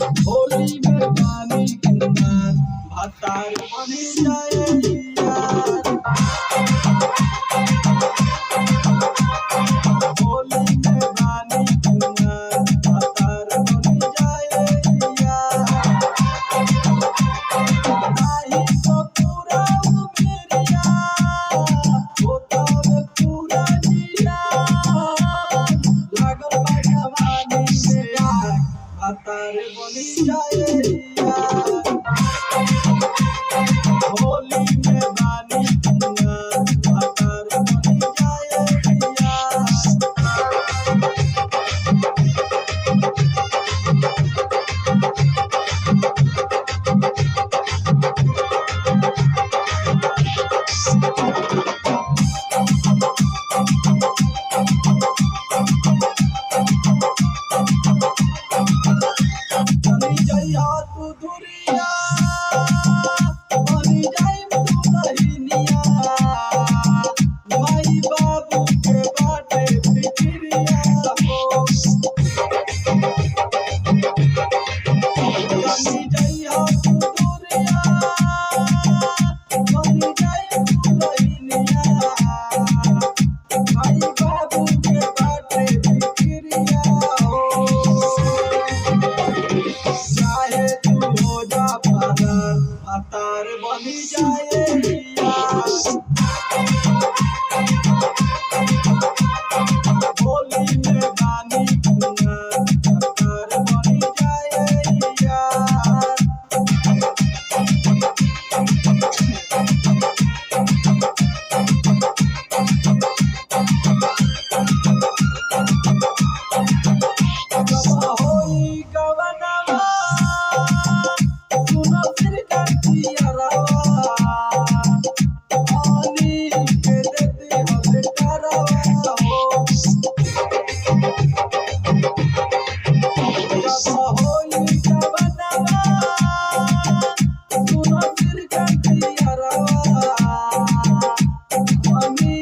होली में पानी कुमार भातार बनी जाए यार। होली में पानी कुमार भातार बनी जाए यार। नाही तो पूरा उमेरिया होता में पूरा जिया लागल बा जवानी में आग भातार बनी जाए यार। होली में पानी कुमार भातार बनी जाए यार। बनी जइया तू दुरिया बनी जाइम तू बहिनिया माई बाबू के बाटे फिक्रिया हो। बनी जइया तू दुरिया बनी जाइम तू बहिनिया माई बाबू के बाटे फिक्रिया हो। चाहे तू हो जा पागल भातार बनी जाए यार। होली में पानी कुमार भातार बनी जाए यार। गवा होई गवनवा सुनो फिर कटिया रवा पानी के देती हल करवा हो। गवा होई गवनवा सुनो फिर कटिया रवा पानी